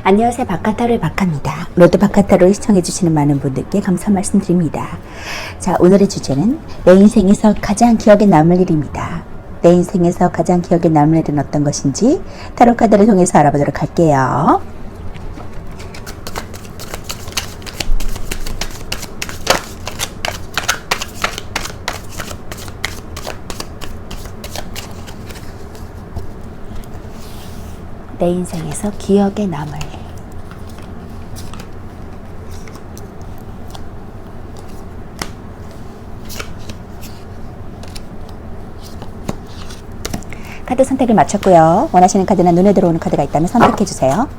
안녕하세요. 바카타로의 바카입니다. 로드 바카타로 시청해주시는 많은 분들께 감사 말씀드립니다. 자, 오늘의 주제는 내 인생에서 가장 기억에 남을 일입니다. 내 인생에서 가장 기억에 남을 일은 어떤 것인지 타로 카드를 통해서 알아보도록 할게요. 내 인생에서 기억에 남을 일. 카드 선택을 마쳤고요. 원하시는 카드나 눈에 들어오는 카드가 있다면 선택해주세요.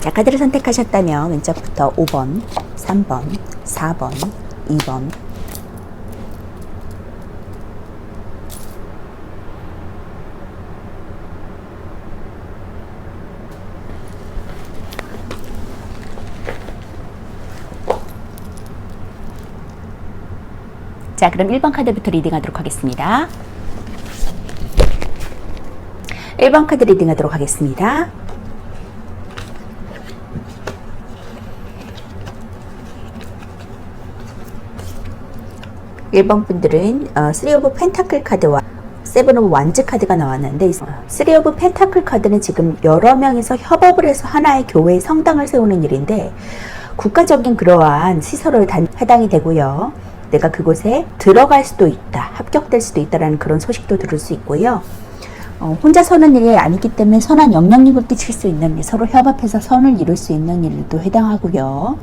자, 카드를 선택하셨다면 왼쪽부터 5번, 3번, 4번, 2번, 자, 그럼 1번 카드부터 리딩하도록 하겠습니다. 1번 카드 리딩하도록 하겠습니다. 1번 분들은 3 오브 펜타클 카드와 7 오브 완즈 카드가 나왔는데 3 오브 펜타클 카드는 지금 여러 명이서 협업을 해서 하나의 교회의 성당을 세우는 일인데 국가적인 그러한 시설을 해당이 되고요. 내가 그곳에 들어갈 수도 있다, 합격될 수도 있다라는 그런 소식도 들을 수 있고요. 혼자 서는 일이 아니기 때문에 선한 영향력을 끼칠 수 있는 일, 서로 협업해서 선을 이룰 수 있는 일도 해당하고요.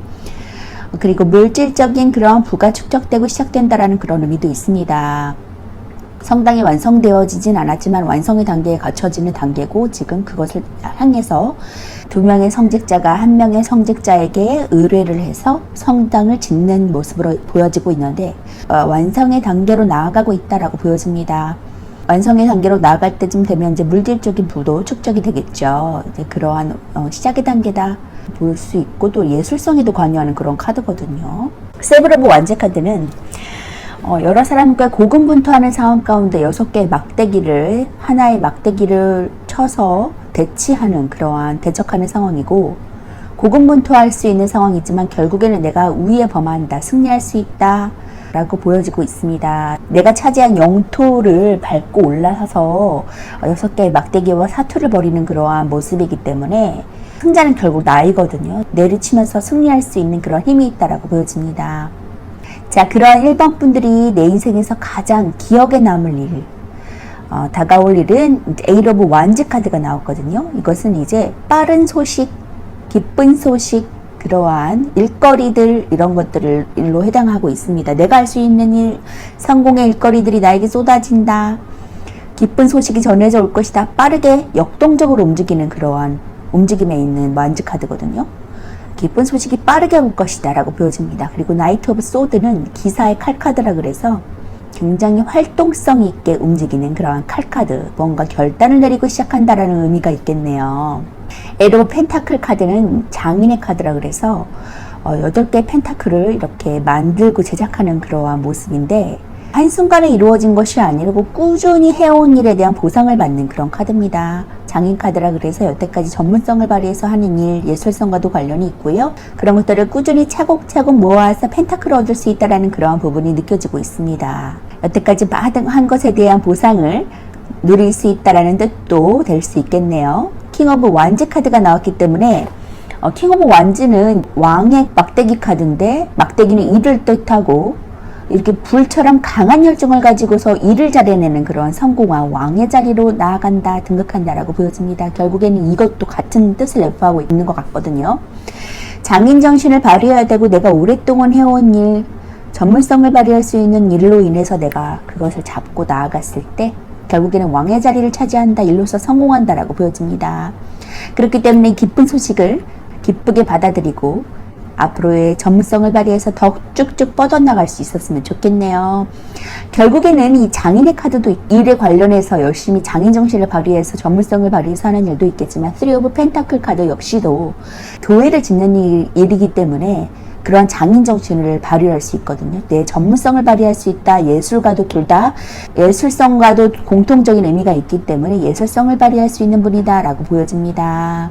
그리고 물질적인 그런 부가 축적되고 시작된다라는 그런 의미도 있습니다. 성당이 완성되어지진 않았지만 완성의 단계에 갖춰지는 단계고 지금 그것을 향해서 2명의 성직자가 1명의 성직자에게 의뢰를 해서 성당을 짓는 모습으로 보여지고 있는데 완성의 단계로 나아가고 있다라고 보여집니다. 완성의 단계로 나아갈 때쯤 되면 이제 물질적인 부도 축적이 되겠죠. 이제 그러한 시작의 단계다 볼 수 있고 또 예술성에도 관여하는 그런 카드거든요. 7 오브 완즈 카드는 여러 사람과 고군분투하는 상황 가운데 6개의 막대기를 하나의 막대기를 쳐서 대치하는 그러한 대적하는 상황이고 고군분투할 수 있는 상황이지만 결국에는 내가 우위에 범한다, 승리할 수 있다 라고 보여지고 있습니다. 내가 차지한 영토를 밟고 올라서서 6개의 막대기와 사투를 벌이는 그러한 모습이기 때문에 승자는 결국 나이거든요. 내리치면서 승리할 수 있는 그런 힘이 있다라고 보여집니다. 자, 그러한 1번 분들이 내 인생에서 가장 기억에 남을 일, 다가올 일은 8 오브 완즈 카드가 나왔거든요. 이것은 이제 빠른 소식, 기쁜 소식, 그러한 일거리들 이런 것들로 해당하고 있습니다. 내가 할 수 있는 일, 성공의 일거리들이 나에게 쏟아진다. 기쁜 소식이 전해져 올 것이다. 빠르게 역동적으로 움직이는 그러한 움직임에 있는 완즈 카드거든요. 기쁜 소식이 빠르게 올 것이다 라고 보여집니다. 그리고 나이트 오브 소드는 기사의 칼 카드라 그래서 굉장히 활동성 있게 움직이는 그러한 칼카드, 뭔가 결단을 내리고 시작한다라는 의미가 있겠네요. 에이트 오브 펜타클 카드는 장인의 카드라 그래서 8개의 펜타클을 이렇게 만들고 제작하는 그러한 모습인데, 한순간에 이루어진 것이 아니고 꾸준히 해온 일에 대한 보상을 받는 그런 카드입니다. 장인 카드라 그래서 여태까지 전문성을 발휘해서 하는 일, 예술성과도 관련이 있고요. 그런 것들을 꾸준히 차곡차곡 모아서 펜타클을 얻을 수 있다는 그러한 부분이 느껴지고 있습니다. 여태까지 한 것에 대한 보상을 누릴 수 있다는 뜻도 될 수 있겠네요. 킹 오브 완즈 카드가 나왔기 때문에 킹 오브 완즈는 왕의 막대기 카드인데, 막대기는 일을 뜻하고 이렇게 불처럼 강한 열정을 가지고서 일을 잘해내는 그런 성공한 왕의 자리로 나아간다, 등극한다라고 보여집니다. 결국에는 이것도 같은 뜻을 내포하고 있는 것 같거든요. 장인 정신을 발휘해야 되고, 내가 오랫동안 해온 일, 전문성을 발휘할 수 있는 일로 인해서 내가 그것을 잡고 나아갔을 때 결국에는 왕의 자리를 차지한다, 일로서 성공한다라고 보여집니다. 그렇기 때문에 기쁜 소식을 기쁘게 받아들이고 앞으로의 전문성을 발휘해서 더 쭉쭉 뻗어나갈 수 있었으면 좋겠네요. 결국에는 이 장인의 카드도 일에 관련해서 열심히 장인 정신을 발휘해서 전문성을 발휘해서 하는 일도 있겠지만, 3 오브 펜타클 카드 역시도 교회를 짓는 일이기 때문에 그러한 장인 정신을 발휘할 수 있거든요. 내 전문성을 발휘할 수 있다. 예술가도 둘 다 예술성과도 공통적인 의미가 있기 때문에 예술성을 발휘할 수 있는 분이다 라고 보여집니다.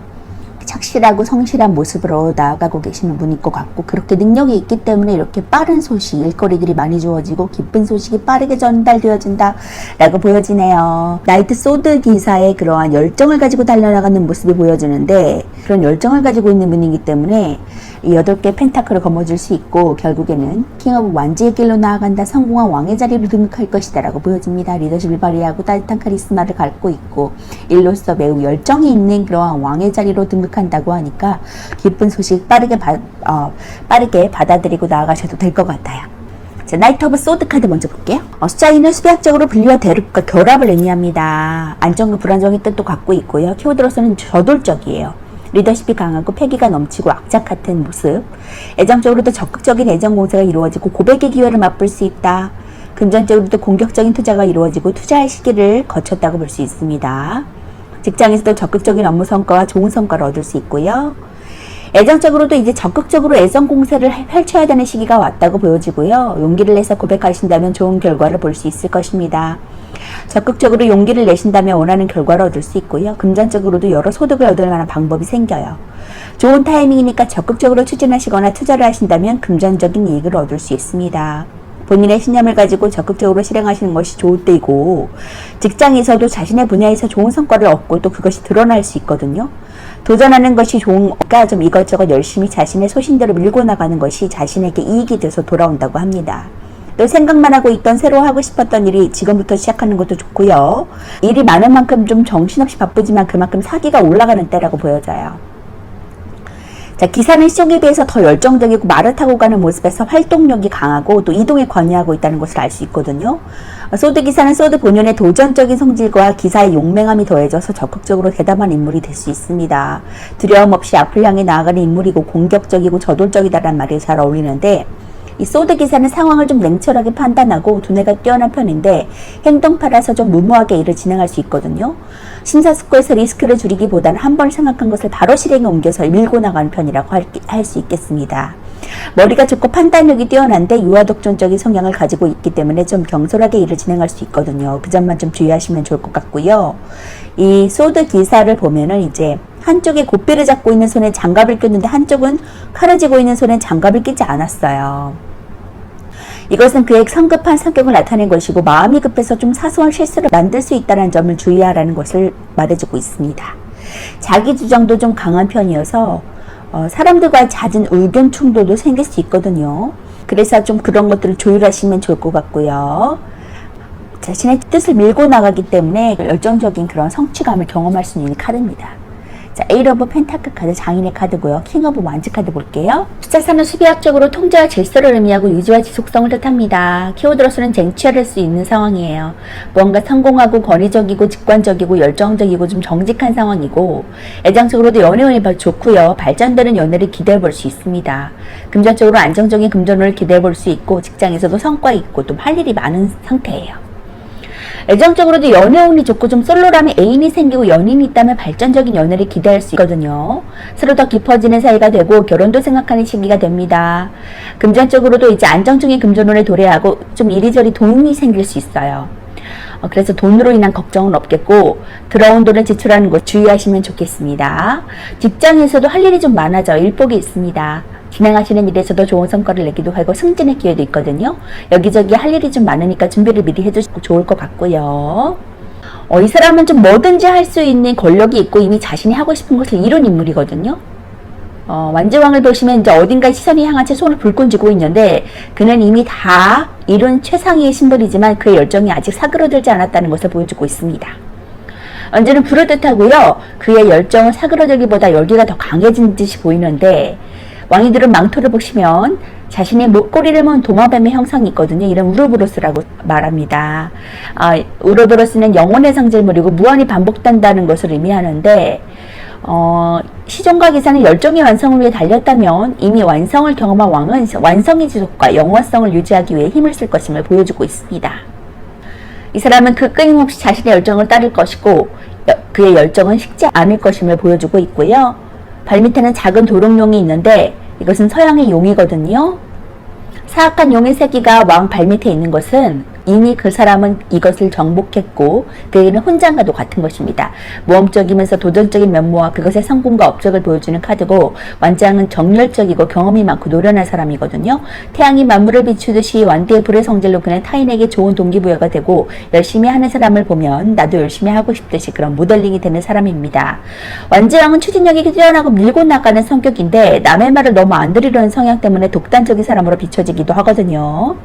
착실하고 성실한 모습으로 나아가고 계시는 분일 것 같고, 그렇게 능력이 있기 때문에 이렇게 빠른 소식, 일거리들이 많이 주어지고 기쁜 소식이 빠르게 전달되어진다 라고 보여지네요. 나이트 소드 기사의 그러한 열정을 가지고 달려나가는 모습이 보여지는데, 그런 열정을 가지고 있는 분이기 때문에 이 8개 펜타클을 거머쥘 수 있고, 결국에는 킹 오브 완즈의 길로 나아간다, 성공한 왕의 자리로 등극할 것이다 라고 보여집니다. 리더십을 발휘하고 따뜻한 카리스마를 갖고 있고 일로서 매우 열정이 있는 그러한 왕의 자리로 등극한다고 하니까 기쁜 소식 빠르게 받아들이고 나아가셔도 될 것 같아요. 자, 나이트 오브 소드 카드 먼저 볼게요. 숫자인은 수학적으로 분리와 대립과 결합을 의미합니다. 안정과 불안정의 뜻도 갖고 있고요. 키워드로서는 저돌적이에요. 리더십이 강하고 패기가 넘치고 악착 같은 모습, 애정적으로도 적극적인 애정 공세가 이루어지고 고백의 기회를 맛볼 수 있다. 금전적으로도 공격적인 투자가 이루어지고 투자할 시기를 거쳤다고 볼 수 있습니다. 직장에서도 적극적인 업무 성과와 좋은 성과를 얻을 수 있고요. 애정적으로도 이제 적극적으로 애정 공세를 펼쳐야 되는 시기가 왔다고 보여지고요. 용기를 내서 고백하신다면 좋은 결과를 볼 수 있을 것입니다. 적극적으로 용기를 내신다면 원하는 결과를 얻을 수 있고요. 금전적으로도 여러 소득을 얻을 만한 방법이 생겨요. 좋은 타이밍이니까 적극적으로 추진하시거나 투자를 하신다면 금전적인 이익을 얻을 수 있습니다. 본인의 신념을 가지고 적극적으로 실행하시는 것이 좋을 때이고, 직장에서도 자신의 분야에서 좋은 성과를 얻고 또 그것이 드러날 수 있거든요. 도전하는 것이 좋으니까 좀 이것저것 열심히 자신의 소신대로 밀고 나가는 것이 자신에게 이익이 돼서 돌아온다고 합니다. 또 생각만 하고 있던 새로 하고 싶었던 일이 지금부터 시작하는 것도 좋고요. 일이 많은 만큼 좀 정신없이 바쁘지만 그만큼 사기가 올라가는 때라고 보여져요. 자, 기사는 시종에 비해서 더 열정적이고 말을 타고 가는 모습에서 활동력이 강하고 또 이동에 관여하고 있다는 것을 알 수 있거든요. 소드 기사는 소드 본연의 도전적인 성질과 기사의 용맹함이 더해져서 적극적으로 대담한 인물이 될 수 있습니다. 두려움 없이 앞을 향해 나아가는 인물이고 공격적이고 저돌적이다라는 말이 잘 어울리는데, 이 소드 기사는 상황을 좀 냉철하게 판단하고 두뇌가 뛰어난 편인데 행동파라서 좀 무모하게 일을 진행할 수 있거든요. 심사숙고해서 리스크를 줄이기보다는 한 번 생각한 것을 바로 실행에 옮겨서 밀고 나가는 편이라고 할 수 있겠습니다. 머리가 좋고 판단력이 뛰어난데 유아독존적인 성향을 가지고 있기 때문에 좀 경솔하게 일을 진행할 수 있거든요. 그 점만 좀 주의하시면 좋을 것 같고요. 이 소드 기사를 보면은 이제 한쪽에 고삐를 잡고 있는 손에 장갑을 꼈는데 한쪽은 칼을 쥐고 있는 손에 장갑을 끼지 않았어요. 이것은 그의 성급한 성격을 나타낸 것이고 마음이 급해서 좀 사소한 실수를 만들 수 있다는 점을 주의하라는 것을 말해주고 있습니다. 자기 주장도 좀 강한 편이어서 사람들과의 잦은 의견 충돌도 생길 수 있거든요. 그래서 좀 그런 것들을 조율하시면 좋을 것 같고요. 자신의 뜻을 밀고 나가기 때문에 열정적인 그런 성취감을 경험할 수 있는 카드입니다. 자, 에이트 오브 펜타클 카드 장인의 카드고요. 킹 오브 완즈 카드 볼게요. 숫자 3은 수비학적으로 통제와 질서를 의미하고 유지와 지속성을 뜻합니다. 키워드로서는 쟁취할 수 있는 상황이에요. 무언가 성공하고 권위적이고 직관적이고 열정적이고 좀 정직한 상황이고 애정적으로도 연애운이 좋고요. 발전되는 연애를 기대해 볼 수 있습니다. 금전적으로 안정적인 금전운을 기대해 볼 수 있고 직장에서도 성과 있고 또 할 일이 많은 상태예요. 애정적으로도 연애운이 좋고 좀 솔로라면 애인이 생기고 연인이 있다면 발전적인 연애를 기대할 수 있거든요. 서로 더 깊어지는 사이가 되고 결혼도 생각하는 시기가 됩니다. 금전적으로도 이제 안정적인 금전운을 도래하고 좀 이리저리 돈이 생길 수 있어요. 그래서 돈으로 인한 걱정은 없겠고 들어온 돈을 지출하는 것 주의하시면 좋겠습니다. 직장에서도 할 일이 좀 많아져 일복이 있습니다. 진행하시는 일에서도 좋은 성과를 내기도 하고 승진의 기회도 있거든요. 여기저기 할 일이 좀 많으니까 준비를 미리 해주시고 좋을 것 같고요. 이 사람은 좀 뭐든지 할 수 있는 권력이 있고 이미 자신이 하고 싶은 것을 이룬 인물이거든요. 완제왕을 보시면 이제 어딘가에 시선이 향한 채 손을 불끈 쥐고 있는데 그는 이미 다 이룬 최상위의 신분이지만 그의 열정이 아직 사그러들지 않았다는 것을 보여주고 있습니다. 언제는 불을 뜻하고요. 그의 열정은 사그러들기보다 열기가 더 강해진 듯이 보이는데 왕이들은 망토를 보시면 자신의 꼬리를 몬 도마뱀의 형상이 있거든요. 이런 우르브로스라고 말합니다. 우르브로스는 영혼의 상징물이고 무한히 반복된다는 것을 의미하는데 시종과 기사는 열정의 완성을 위해 달렸다면 이미 완성을 경험한 왕은 완성의 지속과 영원성을 유지하기 위해 힘을 쓸 것임을 보여주고 있습니다. 이 사람은 그 끊임없이 자신의 열정을 따를 것이고 그의 열정은 식지 않을 것임을 보여주고 있고요. 발밑에는 작은 도롱뇽이 있는데 이것은 서양의 용이거든요. 사악한 용의 새끼가 왕 발밑에 있는 것은 이미 그 사람은 이것을 정복했고 그에게는 혼장과도 같은 것입니다. 모험적이면서 도전적인 면모와 그것의 성공과 업적을 보여주는 카드고 완장은 정열적이고 경험이 많고 노련한 사람이거든요. 태양이 만물을 비추듯이 완대의 불의 성질로 그는 타인에게 좋은 동기부여가 되고 열심히 하는 사람을 보면 나도 열심히 하고 싶듯이 그런 모델링이 되는 사람입니다. 완제왕은 추진력이 뛰어나고 밀고 나가는 성격인데 남의 말을 너무 안 들으려는 성향 때문에 독단적인 사람으로 비춰지기도 하거든요.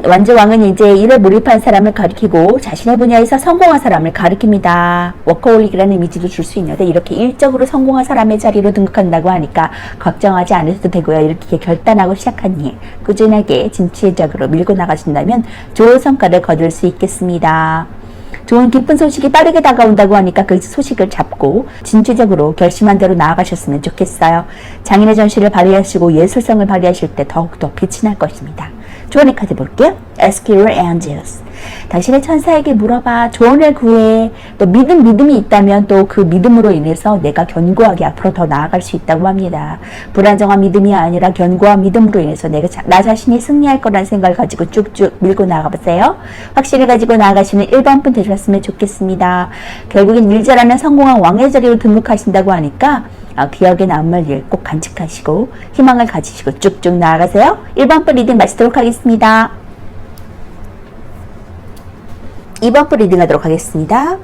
완제왕은 이제 일에 몰입한 사람을 가리키고 자신의 분야에서 성공한 사람을 가리킵니다. 워커홀릭이라는 이미지도 줄 수 있는데 이렇게 일적으로 성공한 사람의 자리로 등극한다고 하니까 걱정하지 않으셔도 되고요. 이렇게 결단하고 시작한 일 꾸준하게 진취적으로 밀고 나가신다면 좋은 성과를 거둘 수 있겠습니다. 좋은 기쁜 소식이 빠르게 다가온다고 하니까 그 소식을 잡고 진취적으로 결심한 대로 나아가셨으면 좋겠어요. 장인의 전시를 발휘하시고 예술성을 발휘하실 때 더욱더 빛이 날 것입니다. 조언의 카드 볼게요. Ask your angels. 당신의 천사에게 물어봐. 조언을 구해. 또 믿음이 있다면 또 그 믿음으로 인해서 내가 견고하게 앞으로 더 나아갈 수 있다고 합니다. 불안정한 믿음이 아니라 견고한 믿음으로 인해서 내가 나 자신이 승리할 거라는 생각을 가지고 쭉쭉 밀고 나가보세요. 확신을 가지고 나아가시는 1번 분 되셨으면 좋겠습니다. 결국엔 일 잘하는 성공한 왕의 자리로 등극하신다고 하니까 기억에 남을 일 꼭 간직하시고 희망을 가지시고 쭉쭉 나아가세요. 1번 분 리딩 마치도록 하겠습니다. 2번 분 리딩 하도록 하겠습니다.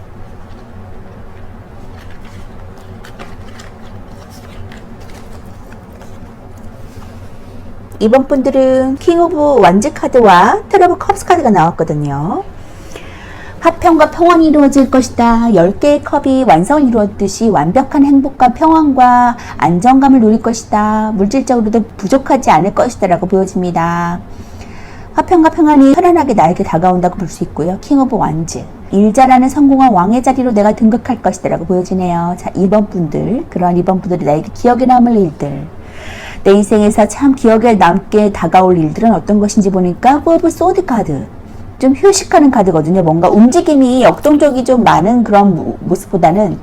이번 분들은 킹 오브 완즈 카드와 테러 오브 컵스 카드가 나왔거든요. 화평과 평안이 이루어질 것이다. 10개의 컵이 완성을 이루었듯이 완벽한 행복과 평안과 안정감을 누릴 것이다. 물질적으로도 부족하지 않을 것이다 라고 보여집니다. 화평과 평안이 편안하게 나에게 다가온다고 볼 수 있고요. 킹 오브 완즈, 일 잘하는 성공한 왕의 자리로 내가 등극할 것이다 라고 보여지네요. 자, 2번 분들, 그러한 2번 분들이 나에게 기억에 남을 일들, 내 인생에서 참 기억에 남게 다가올 일들은 어떤 것인지 보니까 오브 소드 카드, 좀 휴식하는 카드거든요. 뭔가 움직임이 역동적이 좀 많은 그런 모습보다는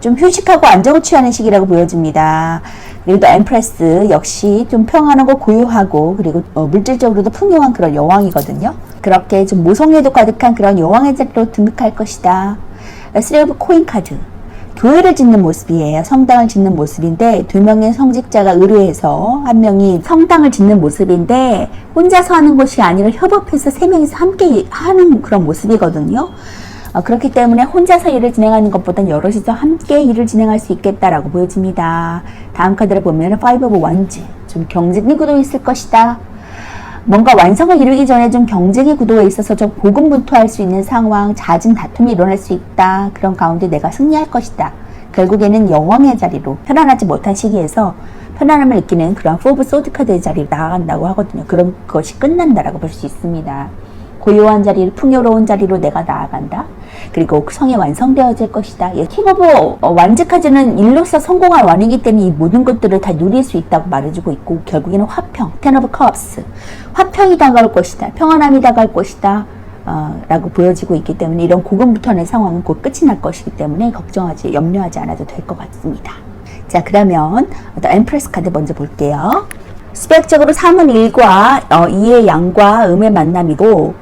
좀 휴식하고 안정을 취하는 시기라고 보여집니다. 그리고 또 엠프레스 역시 좀 평안하고 고요하고 그리고 물질적으로도 풍요한 그런 여왕이거든요. 그렇게 좀 모성애도 가득한 그런 여왕의 자리로 등극할 것이다. 3 오브 코인 카드, 교회를 짓는 모습이에요. 성당을 짓는 모습인데 두 명의 성직자가 의뢰해서 한 명이 성당을 짓는 모습인데 혼자서 하는 것이 아니라 협업해서 세 명이서 함께 하는 그런 모습이거든요. 그렇기 때문에 혼자서 일을 진행하는 것보다는 여럿이서 함께 일을 진행할 수 있겠다라고 보여집니다. 다음 카드를 보면 5 오브 원즈, 좀 경쟁의 구도에 있을 것이다. 뭔가 완성을 이루기 전에 좀 경쟁의 구도에 있어서 좀 고군분투할 수 있는 상황, 잦은 다툼이 일어날 수 있다. 그런 가운데 내가 승리할 것이다. 결국에는 여왕의 자리로 편안하지 못한 시기에서 편안함을 느끼는 그런 4 오브 소드 카드의 자리로 나아간다고 하거든요. 그럼 그것이 끝난다라고 볼 수 있습니다. 고요한 자리를 풍요로운 자리로 내가 나아간다. 그리고 성이 완성되어질 것이다. 킹 오브 완즈 카드는 일로서 성공한 왕이기 때문에 이 모든 것들을 다 누릴 수 있다고 말해주고 있고, 결국에는 화평, 텐 오브 컵스, 화평이 다가올 것이다. 평안함이 다가올 것이다. 라고 보여지고 있기 때문에 이런 고군분투하는 상황은 곧 끝이 날 것이기 때문에 염려하지 않아도 될 것 같습니다. 자, 그러면 엠프레스 카드 먼저 볼게요. 수백적으로 3은 1과 2의 양과 음의 만남이고,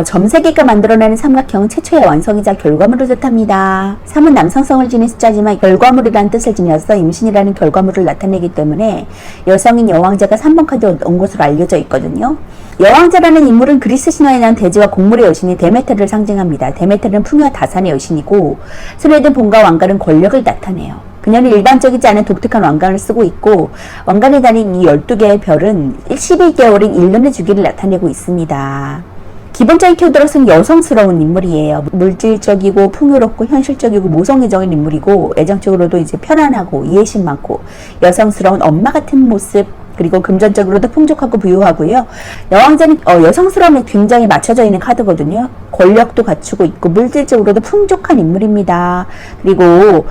점세기가 만들어내는 삼각형은 최초의 완성이자 결과물을 뜻합니다. 3은 남성성을 지닌 숫자지만 결과물이라는 뜻을 지녀서 임신이라는 결과물을 나타내기 때문에 여성인 여왕자가 3번 카드에 온 것으로 알려져 있거든요. 여왕자라는 인물은 그리스 신화에 나온 대지와 곡물의 여신이 데메테르를 상징합니다. 데메테르는 풍요와 다산의 여신이고, 손에 든 봄과 왕관은 권력을 나타내요. 그녀는 일반적이지 않은 독특한 왕관을 쓰고 있고, 왕관에 달린 이 12개의 별은 11개월인 1년의 주기를 나타내고 있습니다. 기본적인 테오도로스는 여성스러운 인물이에요. 물질적이고 풍요롭고 현실적이고 모성애적인 인물이고, 애정적으로도 이제 편안하고 이해심 많고 여성스러운 엄마 같은 모습, 그리고 금전적으로도 풍족하고 부유하고요. 여왕자는 여성스러움에 굉장히 맞춰져 있는 카드거든요. 권력도 갖추고 있고 물질적으로도 풍족한 인물입니다. 그리고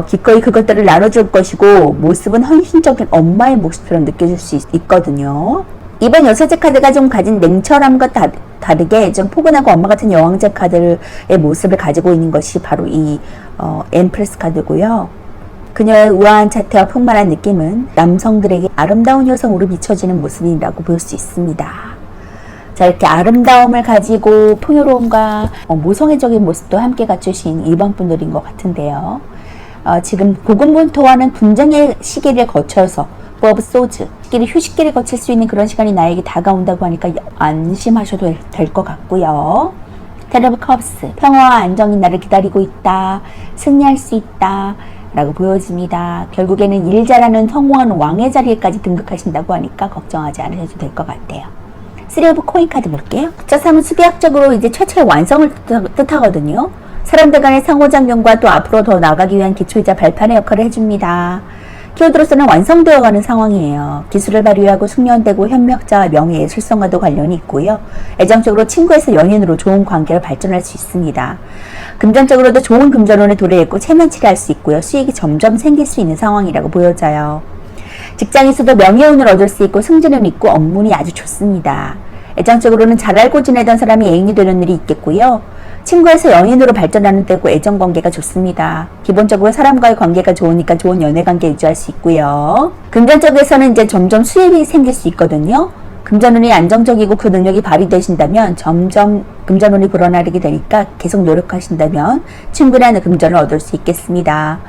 기꺼이 그것들을 나눠줄 것이고, 모습은 헌신적인 엄마의 모습처럼 느껴질 수 있거든요. 이번 여섯째 카드가 좀 가진 냉철함과 다르게 좀 포근하고 엄마 같은 여왕자 카드의 모습을 가지고 있는 것이 바로 이 엠프레스 카드고요. 그녀의 우아한 자태와 풍만한 느낌은 남성들에게 아름다운 여성으로 비춰지는 모습이라고 볼 수 있습니다. 자, 이렇게 아름다움을 가지고 풍요로움과 모성애적인 모습도 함께 갖추신 2번 분들인 것 같은데요. 지금 고군분투하는 분쟁의 시기를 거쳐서 4 오브 소즈, 휴식기를 거칠 수 있는 그런 시간이 나에게 다가온다고 하니까 안심하셔도 될 것 같고요. 텐 오브 컵스, 평화와 안정이 나를 기다리고 있다. 승리할 수 있다. 라고 보여집니다. 결국에는 일 잘하는 성공한 왕의 자리에까지 등극하신다고 하니까 걱정하지 않으셔도 될 것 같아요. 3 오브 코인 카드 볼게요. 숫자 3은 수비학적으로 이제 최초의 완성을 뜻하거든요. 사람들 간의 상호작용과 또 앞으로 더 나아가기 위한 기초이자 발판의 역할을 해줍니다. 키워드로서는 완성되어가는 상황이에요. 기술을 발휘하고 숙련되고 협력자와 명예 예술성과도 관련이 있고요. 애정적으로 친구에서 연인으로 좋은 관계를 발전할 수 있습니다. 금전적으로도 좋은 금전운에 도래했고 체면치를 할 수 있고요. 수익이 점점 생길 수 있는 상황이라고 보여져요. 직장에서도 명예운을 얻을 수 있고 승진은 있고 업무운이 아주 좋습니다. 애정적으로는 잘 알고 지내던 사람이 애인이 되는 일이 있겠고요. 친구에서 연인으로 발전하는 때고 애정관계가 좋습니다. 기본적으로 사람과의 관계가 좋으니까 좋은 연애관계 유지할 수 있고요. 금전적에서는 이제 점점 수익이 생길 수 있거든요. 금전운이 안정적이고 그 능력이 발휘되신다면 점점 금전운이 불어나게 되니까 계속 노력하신다면 충분한 금전을 얻을 수 있겠습니다.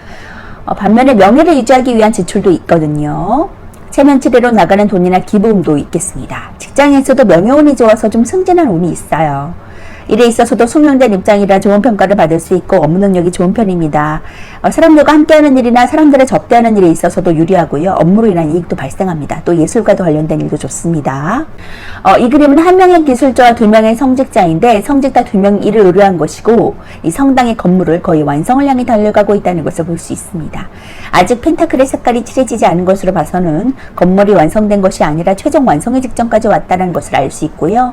반면에 명예를 유지하기 위한 지출도 있거든요. 체면치레로 나가는 돈이나 기부금도 있겠습니다. 직장에서도 명예운이 좋아서 좀 승진한 운이 있어요. 일에 있어서도 숙련된 입장이라 좋은 평가를 받을 수 있고 업무 능력이 좋은 편입니다. 사람들과 함께하는 일이나 사람들을 접대하는 일에 있어서도 유리하고요. 업무로 인한 이익도 발생합니다. 또 예술과도 관련된 일도 좋습니다. 이 그림은 한 명의 기술자와 2명의 성직자인데 성직자 2명이 일을 의뢰한 것이고, 이 성당의 건물을 거의 완성을 향해 달려가고 있다는 것을 볼 수 있습니다. 아직 펜타클의 색깔이 칠해지지 않은 것으로 봐서는 건물이 완성된 것이 아니라 최종 완성의 직전까지 왔다는 것을 알 수 있고요.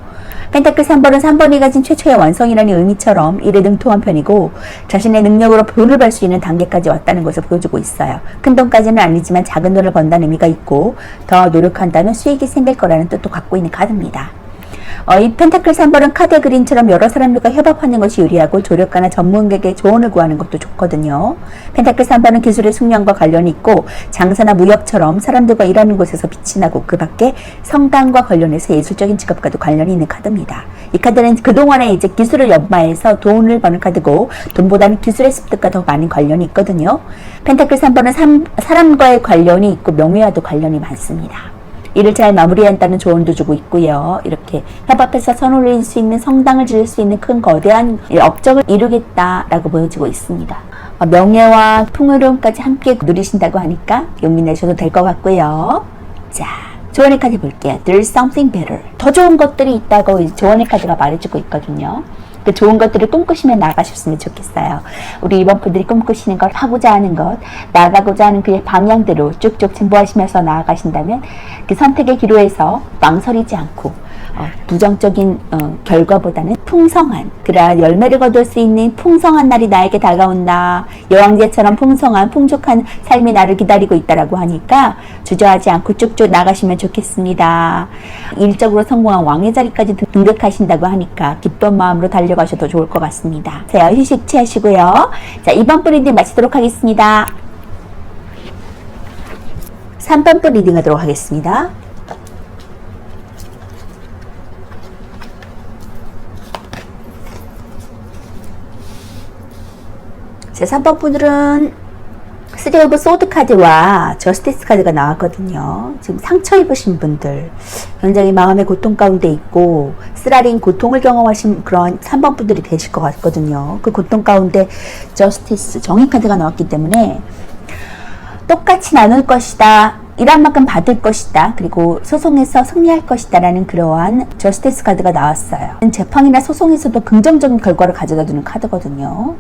펜타클 3번은 3번이 가진 최초의 완성이라는 의미처럼 일에 능통한 편이고 자신의 능력으로 돈을 벌 수 있는 단계까지 왔다는 것을 보여주고 있어요. 큰 돈까지는 아니지만 작은 돈을 번다는 의미가 있고 더 노력한다면 수익이 생길 거라는 뜻도 갖고 있는 카드입니다. 이 펜타클 3번은 카드 그림처럼 여러 사람들과 협업하는 것이 유리하고 조력가나 전문가에게 조언을 구하는 것도 좋거든요. 펜타클 3번은 기술의 숙련과 관련이 있고 장사나 무역처럼 사람들과 일하는 곳에서 빛이 나고 그 밖에 성당과 관련해서 예술적인 직업과도 관련이 있는 카드입니다. 이 카드는 그동안에 이제 기술을 연마해서 돈을 버는 카드고 돈보다는 기술의 습득과 더 많은 관련이 있거든요. 펜타클 3번은 사람과의 관련이 있고 명예와도 관련이 많습니다. 일을 잘 마무리한다는 조언도 주고 있고요. 이렇게 협업해서 선 올릴 수 있는 성당을 지을 수 있는 큰 거대한 업적을 이루겠다라고 보여지고 있습니다. 명예와 풍요로움까지 함께 누리신다고 하니까 용기 내셔도 될 것 같고요. 자, 조언의 카드 볼게요. There's something better. 더 좋은 것들이 있다고 조언의 카드가 말해주고 있거든요. 그 좋은 것들을 꿈꾸시며 나가셨으면 좋겠어요. 우리 이번 분들이 꿈꾸시는 것, 하고자 하는 것, 나가고자 하는 그 방향대로 쭉쭉 진보하시면서 나아가신다면 그 선택의 기로에서 망설이지 않고 부정적인 결과보다는 풍성한, 그러한 열매를 거둘 수 있는 풍성한 날이 나에게 다가온다. 여왕제처럼 풍성한 풍족한 삶이 나를 기다리고 있다라고 하니까 주저하지 않고 쭉쭉 나가시면 좋겠습니다. 일적으로 성공한 왕의 자리까지 등극하신다고 하니까 기쁜 마음으로 달려가셔도 좋을 것 같습니다. 자, 휴식 취하시고요. 자, 2번 뿌 리딩 마치도록 하겠습니다. 3번 뿌 리딩 하도록 하겠습니다. 제 3번 분들은 3 오브 소드 카드와 저스티스 카드가 나왔거든요. 지금 상처 입으신 분들, 굉장히 마음의 고통 가운데 있고 쓰라린 고통을 경험하신 그런 3번 분들이 되실 것 같거든요. 그 고통 가운데 저스티스, 정의 카드가 나왔기 때문에 똑같이 나눌 것이다, 일한 만큼 받을 것이다, 그리고 소송에서 승리할 것이다 라는 그러한 저스티스 카드가 나왔어요. 재판이나 소송에서도 긍정적인 결과를 가져다 주는 카드거든요.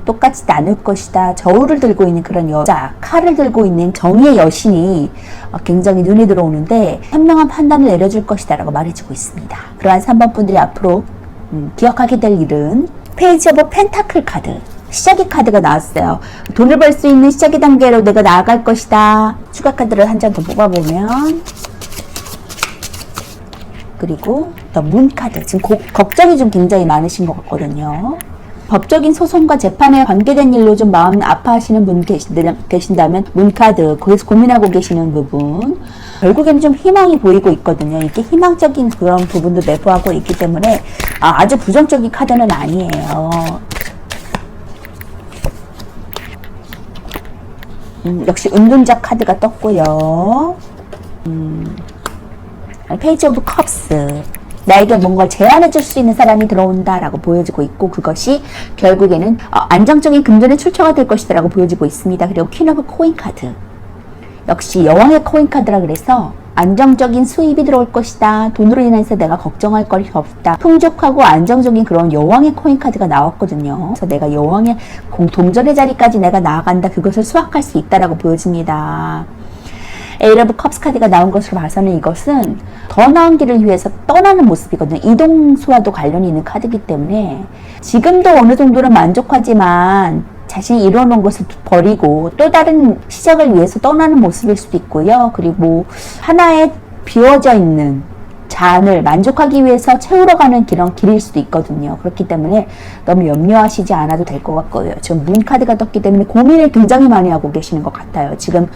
똑같이 나눌 것이다. 저울을 들고 있는 그런 여자, 칼을 들고 있는 정의의 여신이 굉장히 눈에 들어오는데 현명한 판단을 내려줄 것이다 라고 말해주고 있습니다. 그러한 3번 분들이 앞으로 기억하게 될 일은 페이지 오브 펜타클 카드, 시작의 카드가 나왔어요. 돈을 벌 수 있는 시작의 단계로 내가 나아갈 것이다. 추가 카드를 한 장 더 뽑아보면, 그리고 더 문 카드, 지금 걱정이 좀 굉장히 많으신 것 같거든요. 법적인 소송과 재판에 관계된 일로 좀 마음 아파하시는 분 계신다면 문카드, 거기서 고민하고 계시는 부분, 결국에는 좀 희망이 보이고 있거든요. 이게 희망적인 그런 부분도 내포하고 있기 때문에 아주 부정적인 카드는 아니에요. 역시 은둔자 카드가 떴고요. 페이지 오브 컵스, 나에게 뭔가 제안해 줄 수 있는 사람이 들어온다라고 보여지고 있고, 그것이 결국에는 안정적인 금전의 출처가 될 것이다 라고 보여지고 있습니다. 그리고 퀸 오브 코인 카드, 역시 여왕의 코인 카드라 그래서 안정적인 수입이 들어올 것이다, 돈으로 인해서 내가 걱정할 것이 없다, 풍족하고 안정적인 그런 여왕의 코인 카드가 나왔거든요. 그래서 내가 여왕의 동전의 자리까지 내가 나아간다, 그것을 수확할 수 있다라고 보여집니다. 에이 오브 컵스 카드가 나온 것으로 봐서는 이것은 더 나은 길을 위해서 떠나는 모습이거든요. 이동수와도 관련이 있는 카드이기 때문에 지금도 어느 정도는 만족하지만 자신이 이뤄놓은 것을 버리고 또 다른 시작을 위해서 떠나는 모습일 수도 있고요. 그리고 하나의 비워져 있는 잔을 만족하기 위해서 채우러 가는 그런 길일 수도 있거든요. 그렇기 때문에 너무 염려하시지 않아도 될 것 같고요. 지금 문 카드가 떴기 때문에 고민을 굉장히 많이 하고 계시는 것 같아요. 지금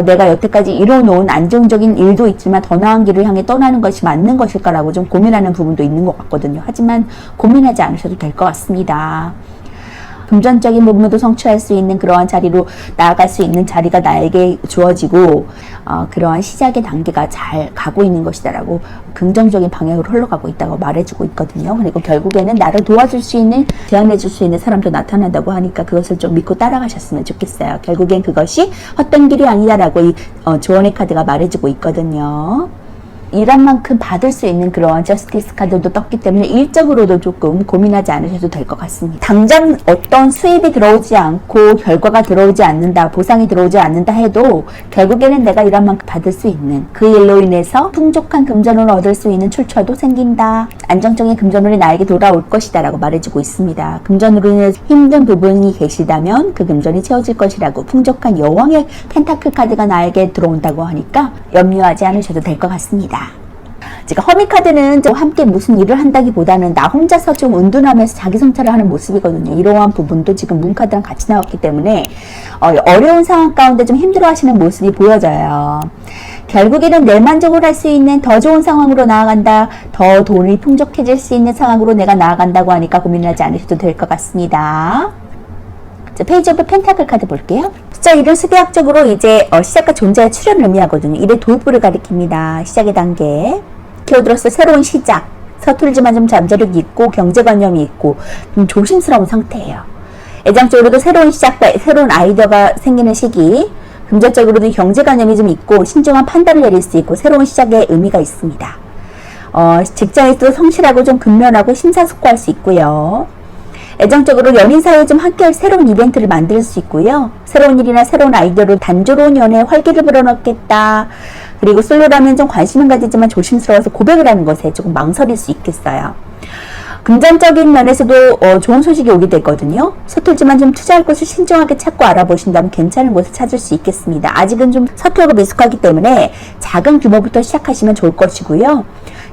내가 여태까지 이뤄놓은 안정적인 일도 있지만 더 나은 길을 향해 떠나는 것이 맞는 것일까라고 좀 고민하는 부분도 있는 것 같거든요. 하지만 고민하지 않으셔도 될 것 같습니다. 금전적인 부분도 성취할 수 있는 그러한 자리로 나아갈 수 있는 자리가 나에게 주어지고 그러한 시작의 단계가 잘 가고 있는 것이다라고 긍정적인 방향으로 흘러가고 있다고 말해주고 있거든요. 그리고 결국에는 나를 도와줄 수 있는, 제안해줄 수 있는 사람도 나타난다고 하니까 그것을 좀 믿고 따라가셨으면 좋겠어요. 결국엔 그것이 헛된 길이 아니다라고 이 조언의 카드가 말해주고 있거든요. 일한 만큼 받을 수 있는 그러한 저스티스 카드도 떴기 때문에 일적으로도 조금 고민하지 않으셔도 될 것 같습니다. 당장 어떤 수입이 들어오지 않고 결과가 들어오지 않는다, 보상이 들어오지 않는다 해도 결국에는 내가 일한 만큼 받을 수 있는 그 일로 인해서 풍족한 금전을 얻을 수 있는 출처도 생긴다. 안정적인 금전운이 나에게 돌아올 것이다 라고 말해주고 있습니다. 금전으로 인해서 힘든 부분이 계시다면 그 금전이 채워질 것이라고, 풍족한 여왕의 펜타클 카드가 나에게 들어온다고 하니까 염려하지 않으셔도 될 것 같습니다. 제가 허미 카드는 좀 함께 무슨 일을 한다기보다는 나 혼자서 좀 은둔하면서 자기 성찰을 하는 모습이거든요. 이러한 부분도 지금 문 카드랑 같이 나왔기 때문에 어려운 상황 가운데 좀 힘들어하시는 모습이 보여져요. 결국에는 내 만족을 할 수 있는 더 좋은 상황으로 나아간다, 더 돈이 풍족해질 수 있는 상황으로 내가 나아간다고 하니까 고민하지 않으셔도 될 것 같습니다. 자, 페이지 오브 펜타클 카드 볼게요. 숫자 1은 수비학적으로 이제 시작과 존재의 출현을 의미하거든요. 1의 도입부를 가리킵니다. 시작의 단계. 키워드로서 새로운 시작, 서툴지만 좀 잠재력이 있고 경제관념이 있고 좀 조심스러운 상태예요. 애정적으로도 새로운 시작과 새로운 아이디어가 생기는 시기, 금전적으로도 경제관념이 좀 있고 신중한 판단을 내릴 수 있고 새로운 시작의 의미가 있습니다. 직장에서도 성실하고 좀 근면하고 심사숙고할 수 있고요. 애정적으로 연인 사이에 좀 함께할 새로운 이벤트를 만들 수 있고요. 새로운 일이나 새로운 아이디어로 단조로운 연애에 활기를 불어넣겠다. 그리고 솔로라면 좀 관심은 가지지만 조심스러워서 고백을 하는 것에 조금 망설일 수 있겠어요. 금전적인 면에서도 좋은 소식이 오게 되거든요. 서툴지만 좀 투자할 곳을 신중하게 찾고 알아보신다면 괜찮은 곳을 찾을 수 있겠습니다. 아직은 좀 서툴고 미숙하기 때문에 작은 규모부터 시작하시면 좋을 것이고요.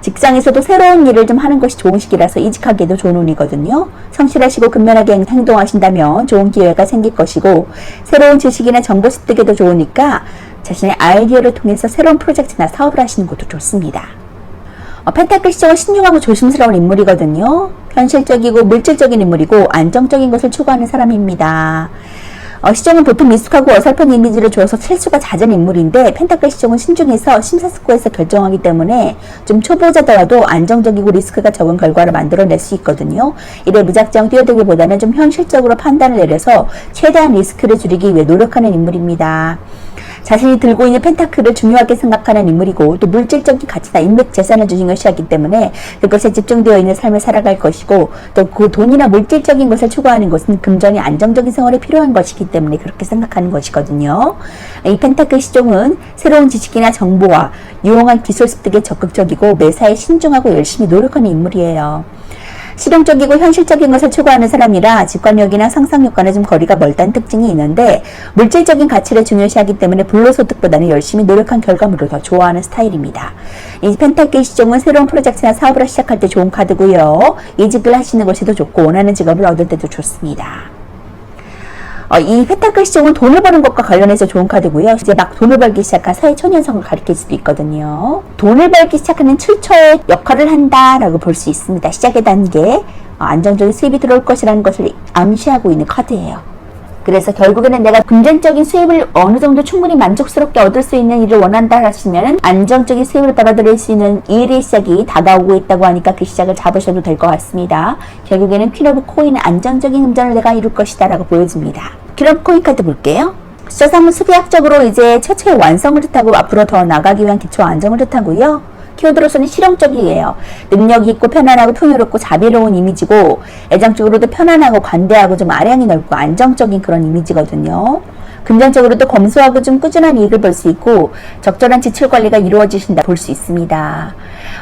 직장에서도 새로운 일을 좀 하는 것이 좋은 시기라서 이직하기에도 좋은 운이거든요. 성실하시고 근면하게 행동하신다면 좋은 기회가 생길 것이고, 새로운 지식이나 정보 습득에도 좋으니까 자신의 아이디어를 통해서 새로운 프로젝트나 사업을 하시는 것도 좋습니다. 펜타클 시정은 신중하고 조심스러운 인물이거든요. 현실적이고 물질적인 인물이고 안정적인 것을 추구하는 사람입니다. 시정은 보통 미숙하고 어설픈 이미지를 주어서 실수가 잦은 인물인데, 펜타클 시정은 신중해서 심사숙고해서 결정하기 때문에 좀 초보자더라도 안정적이고 리스크가 적은 결과를 만들어낼 수 있거든요. 이래 무작정 뛰어들기보다는 좀 현실적으로 판단을 내려서 최대한 리스크를 줄이기 위해 노력하는 인물입니다. 자신이 들고 있는 펜타클을 중요하게 생각하는 인물이고, 또 물질적인 가치나 인맥 재산을 중요시하기 때문에 그것에 집중되어 있는 삶을 살아갈 것이고, 또 그 돈이나 물질적인 것을 추구하는 것은 금전이 안정적인 생활에 필요한 것이기 때문에 그렇게 생각하는 것이거든요. 이 펜타클 시종은 새로운 지식이나 정보와 유용한 기술 습득에 적극적이고 매사에 신중하고 열심히 노력하는 인물이에요. 실용적이고 현실적인 것을 추구하는 사람이라 직관력이나 상상력과는 좀 거리가 멀다는 특징이 있는데, 물질적인 가치를 중요시하기 때문에 불로소득보다는 열심히 노력한 결과물을 더 좋아하는 스타일입니다. 이 펜타클 시종은 새로운 프로젝트나 사업을 시작할 때 좋은 카드고요. 이직을 하시는 것에도 좋고 원하는 직업을 얻을 때도 좋습니다. 이 펜타클 시종은 돈을 버는 것과 관련해서 좋은 카드고요. 이제 막 돈을 벌기 시작한 사회초년성을 가리킬 수도 있거든요. 돈을 벌기 시작하는 출처의 역할을 한다라고 볼 수 있습니다. 시작의 단계, 안정적인 수입이 들어올 것이라는 것을 암시하고 있는 카드예요. 그래서 결국에는 내가 금전적인 수입을 어느 정도 충분히 만족스럽게 얻을 수 있는 일을 원한다 하시면 안정적인 수입을 받아들일 수 있는 일의 시작이 다가오고 있다고 하니까 그 시작을 잡으셔도 될 것 같습니다. 결국에는 퀸 오브 코인은 안정적인 금전을 내가 이룰 것이다 라고 보여집니다. 퀸 오브 코인 카드 볼게요. 숫자상은 수비학적으로 이제 최초의 완성을 뜻하고 앞으로 더 나가기 위한 기초 안정을 뜻하고요. 키워드로서는 실용적이에요. 능력이 있고 편안하고 풍요롭고 자비로운 이미지고, 애정적으로도 편안하고 관대하고 좀 아량이 넓고 안정적인 그런 이미지거든요. 금전적으로도 검소하고 좀 꾸준한 이익을 볼 수 있고 적절한 지출 관리가 이루어지신다 볼 수 있습니다.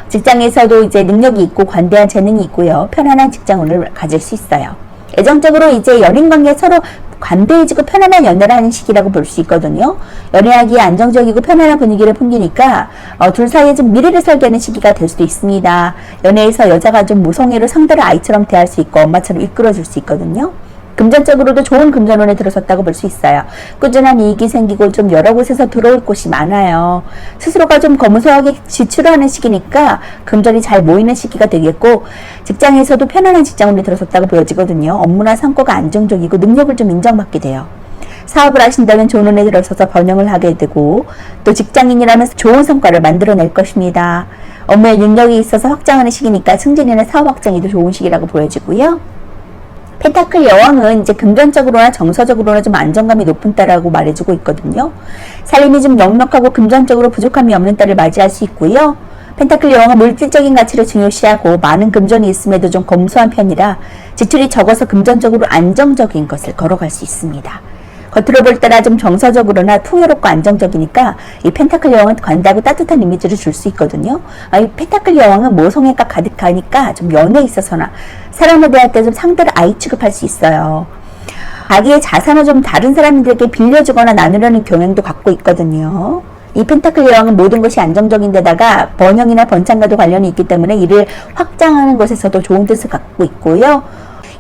직장에서도 이제 능력이 있고 관대한 재능이 있고요. 편안한 직장운을 가질 수 있어요. 애정적으로 이제 연인 관계 서로 관대해지고 편안한 연애를 하는 시기라고 볼 수 있거든요. 연애하기에 안정적이고 편안한 분위기를 풍기니까 둘 사이에 좀 미래를 설계하는 시기가 될 수도 있습니다. 연애에서 여자가 좀 모성애로 상대를 아이처럼 대할 수 있고 엄마처럼 이끌어줄 수 있거든요. 금전적으로도 좋은 금전운에 들어섰다고 볼 수 있어요. 꾸준한 이익이 생기고 좀 여러 곳에서 들어올 곳이 많아요. 스스로가 좀 검소하게 지출하는 시기니까 금전이 잘 모이는 시기가 되겠고, 직장에서도 편안한 직장운에 들어섰다고 보여지거든요. 업무나 성과가 안정적이고 능력을 좀 인정받게 돼요. 사업을 하신다면 좋은 운에 들어서서 번영을 하게 되고, 또 직장인이라면 좋은 성과를 만들어낼 것입니다. 업무에 능력이 있어서 확장하는 시기니까 승진이나 사업 확장에도 좋은 시기라고 보여지고요. 펜타클 여왕은 이제 금전적으로나 정서적으로나 좀 안정감이 높은 딸이라고 말해주고 있거든요. 살림이 좀 넉넉하고 금전적으로 부족함이 없는 딸을 맞이할 수 있고요. 펜타클 여왕은 물질적인 가치를 중요시하고 많은 금전이 있음에도 좀 검소한 편이라 지출이 적어서 금전적으로 안정적인 것을 걸어갈 수 있습니다. 겉으로 볼 때나 좀 정서적으로나 풍요롭고 안정적이니까 이 펜타클 여왕은 관대하고 따뜻한 이미지를 줄 수 있거든요. 이 펜타클 여왕은 모성애가 가득하니까 좀 연애에 있어서나 사람에 대할 때 좀 상대를 아이 취급할 수 있어요. 자기의 자산을 좀 다른 사람들에게 빌려주거나 나누려는 경향도 갖고 있거든요. 이 펜타클 여왕은 모든 것이 안정적인 데다가 번영이나 번창과도 관련이 있기 때문에 이를 확장하는 것에서도 좋은 뜻을 갖고 있고요.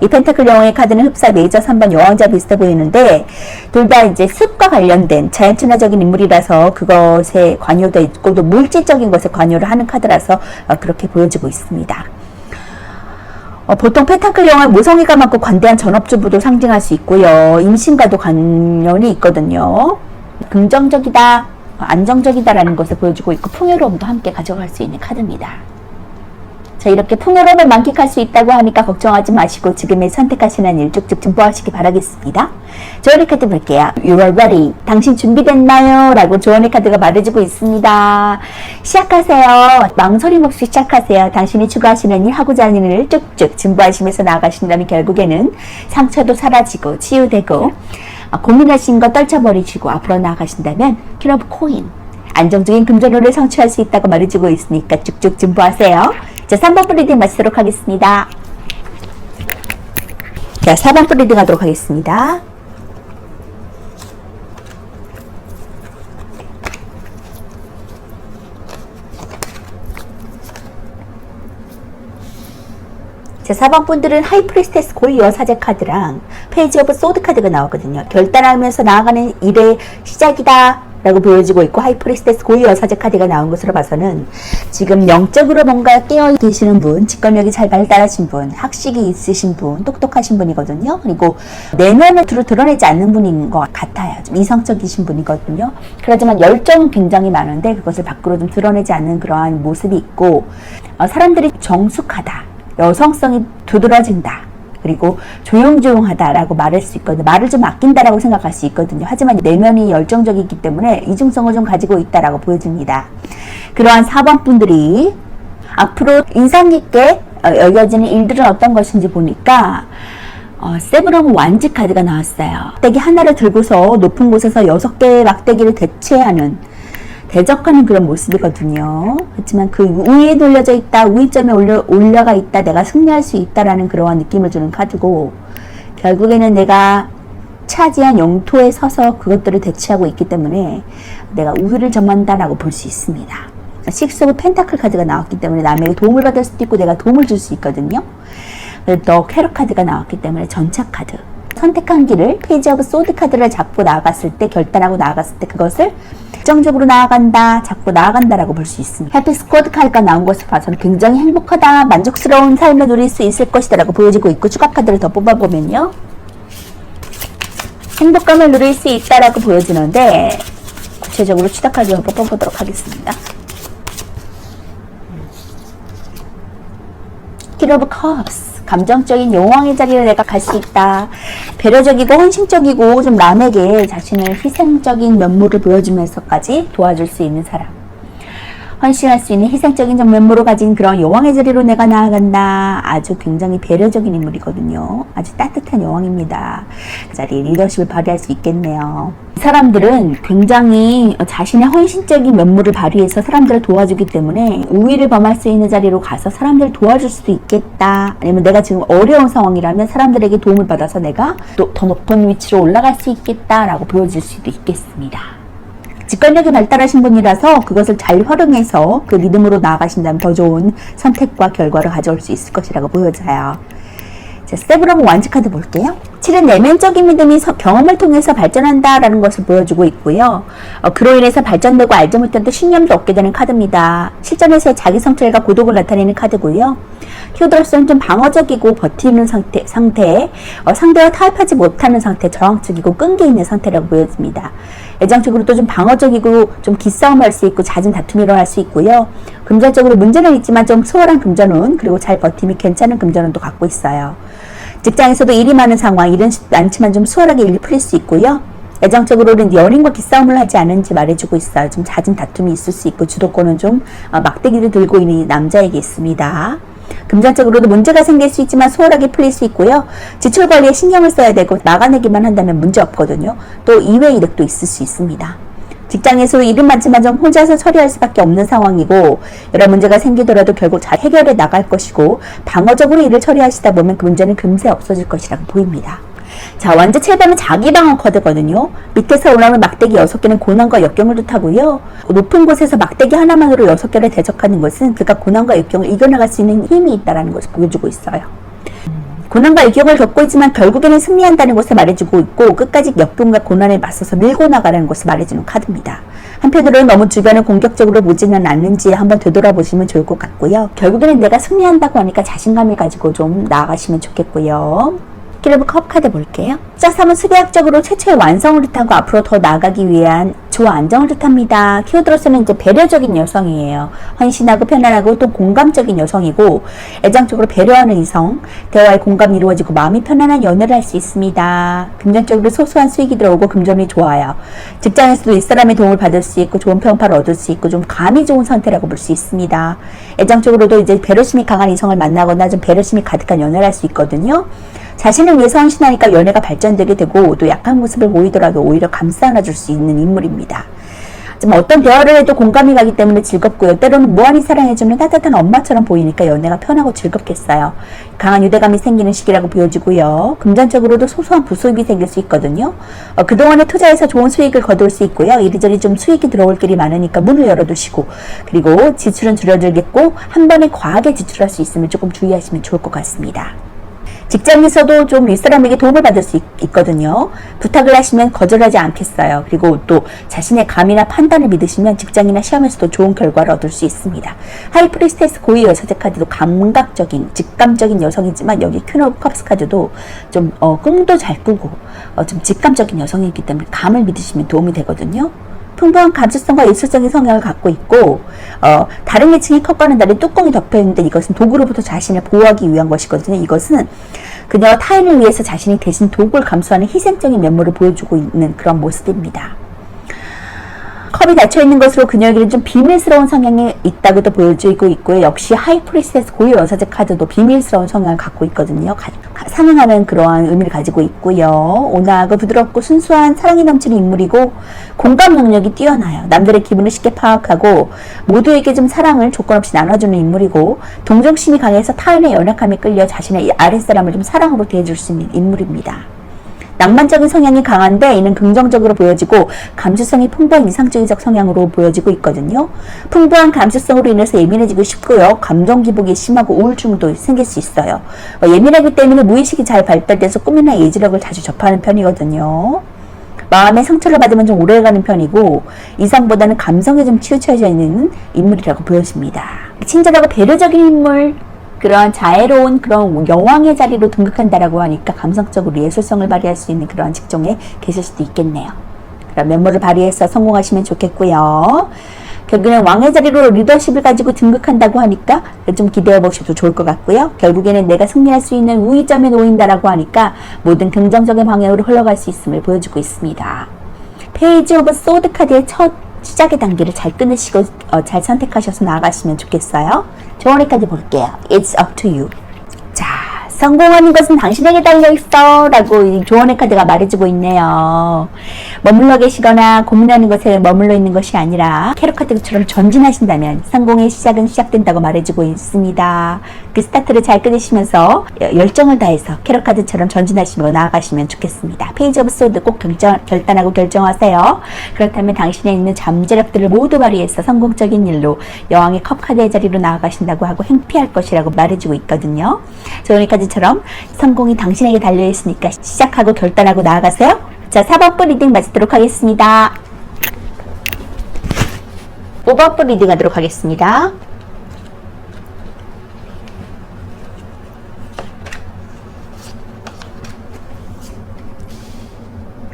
이 펜타클 여왕의 카드는 흡사, 메이저, 3번 여왕자 비슷해 보이는데 둘 다 이제 습과 관련된 자연친화적인 인물이라서 그것에 관여도 있고 또 물질적인 것에 관여를 하는 카드라서 그렇게 보여지고 있습니다. 보통 펜타클 여왕은 모성애가 많고 관대한 전업주부도 상징할 수 있고요. 임신과도 관련이 있거든요. 긍정적이다, 안정적이다라는 것을 보여주고 있고 풍요로움도 함께 가져갈 수 있는 카드입니다. 자, 이렇게 풍요로움을 만끽할 수 있다고 하니까 걱정하지 마시고 지금의 선택하시는 일 쭉쭉 증보하시기 바라겠습니다. 조언의 카드 볼게요. You are ready. 당신 준비됐나요? 라고 조언의 카드가 말해주고 있습니다. 시작하세요. 망설임 없이 시작하세요. 당신이 추구하시는 일, 하고자 하는 일을 쭉쭉 증보하시면서 나아가신다면 결국에는 상처도 사라지고 치유되고 고민하신 거 떨쳐버리시고 앞으로 나아가신다면 퀸 오브 코인, 안정적인 금전운을 성취할 수 있다고 말해주고 있으니까 쭉쭉 증보하세요. 자, 3번 리딩 마치도록 하겠습니다. 자, 4번 리딩 하도록 하겠습니다. 자, 4번 분들은 하이프리스테스 고위 여사제 카드랑 페이지 오브 소드 카드가 나오거든요. 결단하면서 나아가는 일의 시작이다 라고 보여지고 있고, 하이프리스테스 고위 여사제 카드가 나온 것으로 봐서는 지금 영적으로 뭔가 깨어 계시는 분, 직관력이 잘 발달하신 분, 학식이 있으신 분, 똑똑하신 분이거든요. 그리고 내면을 드러내지 않는 분인 것 같아요. 좀 이성적이신 분이거든요. 그렇지만 열정은 굉장히 많은데 그것을 밖으로 좀 드러내지 않는 그러한 모습이 있고, 사람들이 정숙하다, 여성성이 두드러진다, 그리고 조용조용하다라고 말할 수 있거든요. 말을 좀 아낀다라고 생각할 수 있거든요. 하지만 내면이 열정적이기 때문에 이중성을 좀 가지고 있다라고 보여집니다. 그러한 4번 분들이 앞으로 인상 깊게 여겨지는 일들은 어떤 것인지 보니까 세븐 오브 완즈 카드가 나왔어요. 막대기 하나를 들고서 높은 곳에서 6개의 막대기를 대체하는, 대적하는 그런 모습이거든요. 그렇지만 그 위에 돌려져 있다, 우위점에 올려가 있다, 내가 승리할 수 있다라는 그러한 느낌을 주는 카드고, 결국에는 내가 차지한 영토에 서서 그것들을 대체하고 있기 때문에 내가 우위를 점한다라고 볼 수 있습니다. 식스 오브 펜타클 카드가 나왔기 때문에 남에게 도움을 받을 수도 있고 내가 도움을 줄 수 있거든요. 또 캐럿 카드가 나왔기 때문에 전차 카드, 선택한 길을, 페이지 오브 소드 카드를 잡고 나아갔을 때, 결단하고 나아갔을 때 그것을 긍정적으로 나아간다, 잡고 나아간다라고 볼 수 있습니다. 해피 스쿼드 카드가 나온 것을 봐서는 굉장히 행복하다, 만족스러운 삶을 누릴 수 있을 것이다 라고 보여지고 있고, 추가 카드를 더 뽑아보면요, 행복감을 누릴 수 있다라고 보여지는데, 구체적으로 추가 카드를 뽑아보도록 하겠습니다. 퀸 오브 컵스, 감정적인 여왕의 자리를 내가 갈 수 있다. 배려적이고 헌신적이고 좀 남에게 자신을 희생적인 면모를 보여주면서까지 도와줄 수 있는 사람. 헌신할 수 있는 희생적인 면모를 가진 그런 여왕의 자리로 내가 나아간다. 아주 굉장히 배려적인 인물이거든요. 아주 따뜻한 여왕입니다. 그 자리에 리더십을 발휘할 수 있겠네요. 이 사람들은 굉장히 자신의 헌신적인 면모를 발휘해서 사람들을 도와주기 때문에 우위를 범할 수 있는 자리로 가서 사람들을 도와줄 수도 있겠다. 아니면 내가 지금 어려운 상황이라면 사람들에게 도움을 받아서 내가 또 더 높은 위치로 올라갈 수 있겠다라고 보여질 수도 있겠습니다. 직관력이 발달하신 분이라서 그것을 잘 활용해서 그 리듬으로 나아가신다면 더 좋은 선택과 결과를 가져올 수 있을 것이라고 보여져요. 자, 세븐 오브 완즈 카드 볼게요. 7은 내면적인 믿음이 경험을 통해서 발전한다라는 것을 보여주고 있고요. 그로 인해서 발전되고 알지 못했던 신념도 얻게 되는 카드입니다. 실전에서의 자기 성찰과 고독을 나타내는 카드고요. 히어로로서는 좀 방어적이고 버티는 상태, 상대와 타협하지 못하는 상태, 저항적이고 끈기 있는 상태라고 보여집니다. 애정적으로 또 좀 방어적이고 좀 기싸움을 할 수 있고 잦은 다툼이 일어날 수 있고요. 금전적으로 문제는 있지만 좀 수월한 금전운, 그리고 잘 버티면 괜찮은 금전운도 갖고 있어요. 직장에서도 일이 많은 상황, 일은 많지만 좀 수월하게 일이 풀릴 수 있고요. 애정적으로는 연인과 기싸움을 하지 않은지 말해주고 있어요. 좀 잦은 다툼이 있을 수 있고, 주도권은 좀 막대기를 들고 있는 남자에게 있습니다. 금전적으로도 문제가 생길 수 있지만 수월하게 풀릴 수 있고요. 지출 관리에 신경을 써야 되고 나가내기만 한다면 문제 없거든요. 또 이외 이득도 있을 수 있습니다. 직장에서 일은 많지만 좀 혼자서 처리할 수밖에 없는 상황이고, 여러 문제가 생기더라도 결국 잘 해결해 나갈 것이고, 방어적으로 일을 처리하시다 보면 그 문제는 금세 없어질 것이라고 보입니다. 자, 완즈 7번은 자기 방어 카드거든요. 밑에서 올라오는 막대기 6개는 고난과 역경을 뜻하고요. 높은 곳에서 막대기 하나만으로 6개를 대적하는 것은 그가 고난과 역경을 이겨나갈 수 있는 힘이 있다는 것을 보여주고 있어요. 고난과 역경을 겪고 있지만 결국에는 승리한다는 것을 말해주고 있고, 끝까지 역경과 고난에 맞서서 밀고 나가라는 것을 말해주는 카드입니다. 한편으로는 너무 주변을 공격적으로 보지는 않는지 한번 되돌아보시면 좋을 것 같고요. 결국에는 내가 승리한다고 하니까 자신감을 가지고 좀 나아가시면 좋겠고요. 퀸 오브 컵 카드 볼게요. 숫자 3은 수비학적으로 최초의 완성을 뜻하고 앞으로 더 나아가기 위한 조화 안정을 뜻합니다. 키워드로서는 이제 배려적인 여성이에요. 헌신하고 편안하고 또 공감적인 여성이고 애정적으로 배려하는 이성, 대화에 공감이 이루어지고 마음이 편안한 연애를 할 수 있습니다. 금전적으로 소소한 수익이 들어오고 금전이 좋아요. 직장에서도 윗사람의 도움을 받을 수 있고 좋은 평가를 얻을 수 있고 좀 감이 좋은 상태라고 볼 수 있습니다. 애정적으로도 이제 배려심이 강한 이성을 만나거나 좀 배려심이 가득한 연애를 할 수 있거든요. 자신을 위해서 헌신하니까 연애가 발전되게 되고 또 약한 모습을 보이더라도 오히려 감싸 안아줄 수 있는 인물입니다. 좀 어떤 대화를 해도 공감이 가기 때문에 즐겁고요. 때로는 무한히 사랑해주는 따뜻한 엄마처럼 보이니까 연애가 편하고 즐겁겠어요. 강한 유대감이 생기는 시기라고 보여지고요. 금전적으로도 소소한 부수입이 생길 수 있거든요. 그동안에 투자해서 좋은 수익을 거둘 수 있고요. 이리저리 좀 수익이 들어올 길이 많으니까 문을 열어두시고 그리고 지출은 줄여들겠고 한 번에 과하게 지출할 수 있으면 조금 주의하시면 좋을 것 같습니다. 직장에서도 좀 윗사람에게 도움을 받을 수 있거든요. 부탁을 하시면 거절하지 않겠어요. 그리고 또 자신의 감이나 판단을 믿으시면 직장이나 시험에서도 좋은 결과를 얻을 수 있습니다. 하이프리스테스 고위 여사제 카드도 감각적인, 직감적인 여성이지만 여기 퀸 오브 컵스 카드도 좀 꿈도 잘 꾸고 좀 직감적인 여성이기 때문에 감을 믿으시면 도움이 되거든요. 풍부한 감수성과 예술적인 성향을 갖고 있고 다른 계층의 컵과는 다른 뚜껑이 덮여있는데 이것은 도구로부터 자신을 보호하기 위한 것이거든요. 이것은 그녀가 타인을 위해서 자신이 대신 도구를 감수하는 희생적인 면모를 보여주고 있는 그런 모습입니다. 컵이 닫혀있는 것으로 그녀에게는 좀 비밀스러운 성향이 있다고도 보여지고 있고요. 역시 하이프리스테스 고유 여사제 카드도 비밀스러운 성향을 갖고 있거든요. 상응하는 그러한 의미를 가지고 있고요. 온화하고 부드럽고 순수한 사랑이 넘치는 인물이고 공감 능력이 뛰어나요. 남들의 기분을 쉽게 파악하고 모두에게 좀 사랑을 조건 없이 나눠주는 인물이고 동정심이 강해서 타인의 연약함에 끌려 자신의 아랫사람을 좀 사랑으로 대해줄 수 있는 인물입니다. 낭만적인 성향이 강한데 이는 긍정적으로 보여지고 감수성이 풍부한 이상주의적 성향으로 보여지고 있거든요. 풍부한 감수성으로 인해서 예민해지고 싶고요. 감정 기복이 심하고 우울증도 생길 수 있어요. 예민하기 때문에 무의식이 잘 발달돼서 꿈이나 예지력을 자주 접하는 편이거든요. 마음의 상처를 받으면 좀 오래가는 편이고 이성보다는 감성에 좀 치우쳐져 있는 인물이라고 보여집니다. 친절하고 배려적인 인물, 그런 자애로운 그런 여왕의 자리로 등극한다라고 하니까 감성적으로 예술성을 발휘할 수 있는 그런 직종에 계실 수도 있겠네요. 그런 면모를 발휘해서 성공하시면 좋겠고요. 결국에는 왕의 자리로 리더십을 가지고 등극한다고 하니까 좀 기대해 보셔도 좋을 것 같고요. 결국에는 내가 승리할 수 있는 우위점에 놓인다라고 하니까 모든 긍정적인 방향으로 흘러갈 수 있음을 보여주고 있습니다. 페이지 오브 소드 카드의 첫 시작의 단계를 잘 끊으시고 잘 선택하셔서 나아가시면 좋겠어요. 조언까지 볼게요. It's up to you. 자, 성공하는 것은 당신에게 달려있어 라고 이 조언의 카드가 말해주고 있네요. 머물러 계시거나 고민하는 것에 머물러 있는 것이 아니라 캐럿 카드처럼 전진하신다면 성공의 시작은 시작된다고 말해주고 있습니다. 그 스타트를 잘 끊으시면서 열정을 다해서 캐럿 카드처럼 전진하시며 나아가시면 좋겠습니다. 페이지 오브 소드 꼭 결단하고 결정하세요. 그렇다면 당신의 있는 잠재력들을 모두 발휘해서 성공적인 일로 여왕의 컵 카드의 자리로 나아가신다고 하고 행피할 것이라고 말해주고 있거든요. 조언의 카드처럼 성공이 당신에게 달려있으니까 시작하고 결단하고 나아가세요. 자, 4번분 리딩 마치도록 하겠습니다. 5번분 리딩 하도록 하겠습니다.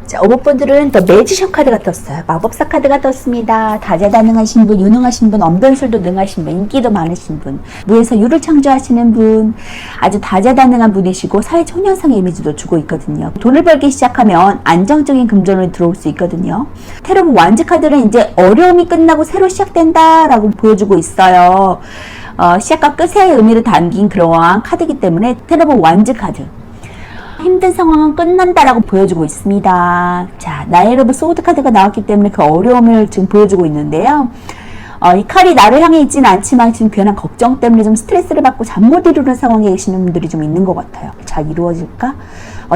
자, 5번분들은 더 매지션 카드가 떴어요. 마법사 카드가 떴습니다. 다재다능하신 분, 유능하신 분, 언변술도 능하신 분, 인기도 많으신 분, 무에서 유를 창조하시는 분, 아주 다재다능한 분이시고 사회초년상의 이미지도 주고 있거든요. 돈을 벌기 시작하면 안정적인 금전을 들어올 수 있거든요. 테러 완즈 카드는 이제 어려움이 끝나고 새로 시작된다라고 보여주고 있어요. 시작과 끝의 의미를 담긴 그러한 카드이기 때문에 테러브 완즈 카드. 힘든 상황은 끝난다라고 보여주고 있습니다. 자, 나인 오브 소드 카드가 나왔기 때문에 그 어려움을 지금 보여주고 있는데요. 이 칼이 나를 향해 있지는 않지만 지금 괜한 걱정 때문에 좀 스트레스를 받고 잠 못 이루는 상황에 계시는 분들이 좀 있는 것 같아요. 잘 이루어질까?